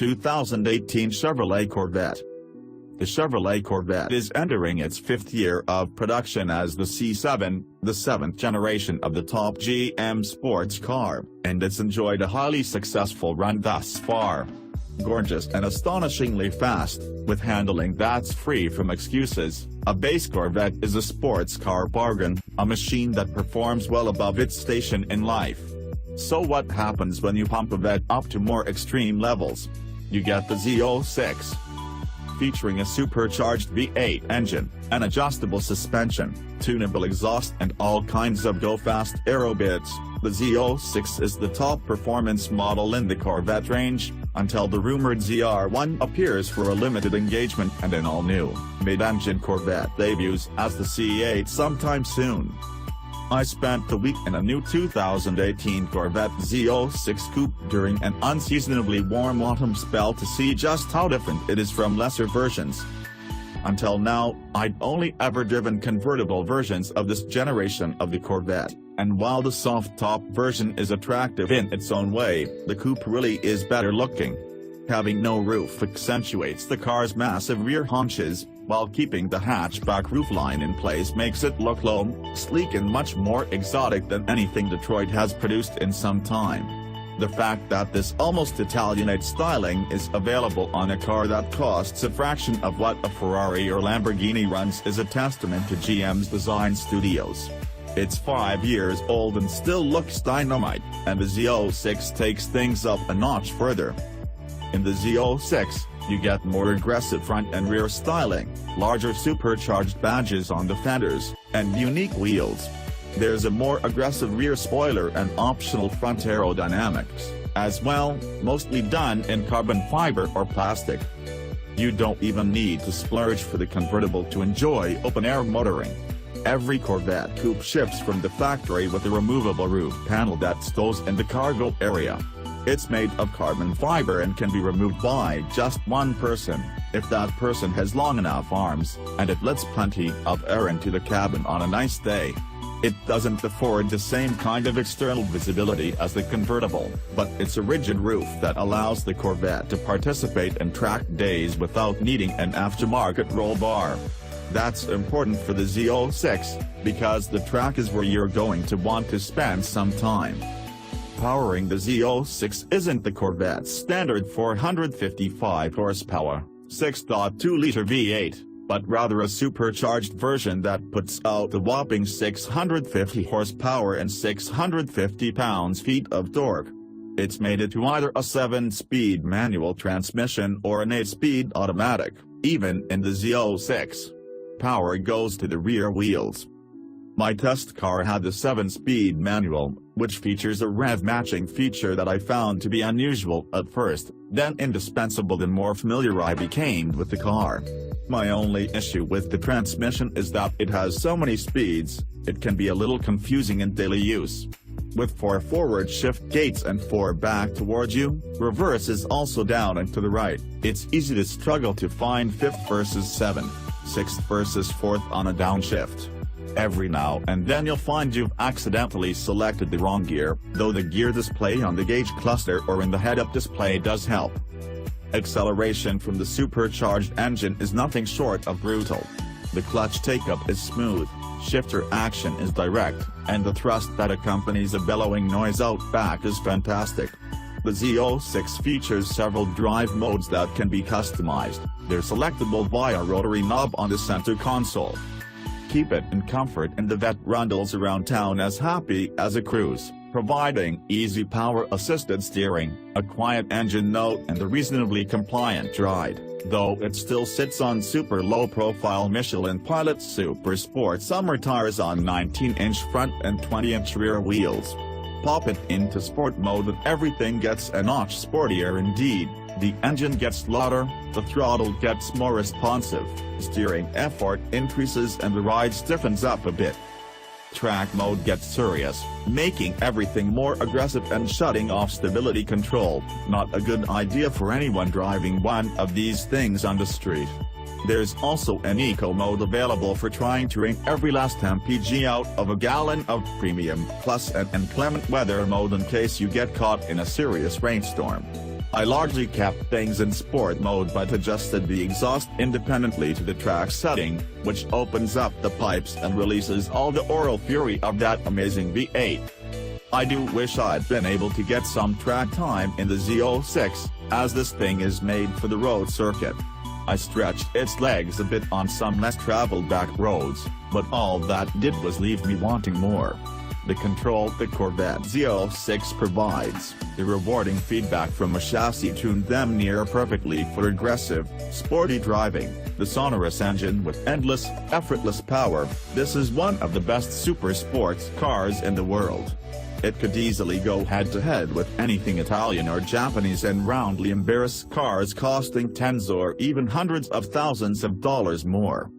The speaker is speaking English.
2018 Chevrolet Corvette. The Chevrolet Corvette is entering its fifth year of production as the C7, the seventh generation of the top GM sports car, and it's enjoyed a highly successful run thus far. Gorgeous and astonishingly fast, with handling that's free from excuses, a base Corvette is a sports car bargain, a machine that performs well above its station in life. So what happens when you pump a Vette up to more extreme levels? You get the Z06. Featuring a supercharged V8 engine, an adjustable suspension, tunable exhaust and all kinds of go-fast aero bits, the Z06 is the top performance model in the Corvette range, until the rumored ZR1 appears for a limited engagement and an all-new, mid-engine Corvette debuts as the C8 sometime soon. I spent the week in a new 2018 Corvette Z06 Coupe during an unseasonably warm autumn spell to see just how different it is from lesser versions. Until now, I'd only ever driven convertible versions of this generation of the Corvette, and while the soft-top version is attractive in its own way, the coupe really is better looking. Having no roof accentuates the car's massive rear haunches, while keeping the hatchback roofline in place makes it look low, sleek and much more exotic than anything Detroit has produced in some time. The fact that this almost Italianate styling is available on a car that costs a fraction of what a Ferrari or Lamborghini runs is a testament to GM's design studios. It's 5 years old and still looks dynamite, and the Z06 takes things up a notch further. In the Z06, you get more aggressive front and rear styling, larger supercharged badges on the fenders, and unique wheels. There's a more aggressive rear spoiler and optional front aerodynamics, as well, mostly done in carbon fiber or plastic. You don't even need to splurge for the convertible to enjoy open-air motoring. Every Corvette coupe ships from the factory with a removable roof panel that stows in the cargo area. It's made of carbon fiber and can be removed by just one person, if that person has long enough arms, and it lets plenty of air into the cabin on a nice day. It doesn't afford the same kind of external visibility as the convertible, but it's a rigid roof that allows the Corvette to participate in track days without needing an aftermarket roll bar. That's important for the Z06, because the track is where you're going to want to spend some time. Powering the Z06 isn't the Corvette's standard 455 horsepower, 6.2-liter V8, but rather a supercharged version that puts out a whopping 650 horsepower and 650 pounds-feet of torque. It's mated to either a 7-speed manual transmission or an 8-speed automatic, even in the Z06. Power goes to the rear wheels. My test car had the 7-speed manual, which features a rev-matching feature that I found to be unusual at first, then indispensable the more familiar I became with the car. My only issue with the transmission is that it has so many speeds, it can be a little confusing in daily use. With 4 forward shift gates and 4 back towards you, reverse is also down and to the right, it's easy to struggle to find 5th versus 7th, 6th versus 4th on a downshift. Every now and then you'll find you've accidentally selected the wrong gear, though the gear display on the gauge cluster or in the head-up display does help. Acceleration from the supercharged engine is nothing short of brutal. The clutch take-up is smooth, shifter action is direct, and the thrust that accompanies a bellowing noise out back is fantastic. The Z06 features several drive modes that can be customized. They're selectable via a rotary knob on the center console. Keep it in comfort and the Vette rundles around town as happy as a Cruze, providing easy power-assisted steering, a quiet engine note and a reasonably compliant ride, though it still sits on super low-profile Michelin Pilot Super Sport summer tires on 19-inch front and 20-inch rear wheels. Pop it into sport mode and everything gets a notch sportier indeed. The engine gets louder, the throttle gets more responsive, steering effort increases and the ride stiffens up a bit. Track mode gets serious, making everything more aggressive and shutting off stability control, not a good idea for anyone driving one of these things on the street. There's also an eco mode available for trying to wring every last mpg out of a gallon of premium, plus an inclement weather mode in case you get caught in a serious rainstorm. I largely kept things in sport mode but adjusted the exhaust independently to the track setting, which opens up the pipes and releases all the aural fury of that amazing V8. I do wish I'd been able to get some track time in the Z06, as this thing is made for the road circuit. I stretched its legs a bit on some less traveled back roads, but all that did was leave me wanting more. The control the Corvette Z06 provides, the rewarding feedback from a chassis tuned them near perfectly for aggressive, sporty driving, the sonorous engine with endless, effortless power, this is one of the best super sports cars in the world. It could easily go head-to-head with anything Italian or Japanese and roundly embarrass cars costing tens or even hundreds of thousands of dollars more.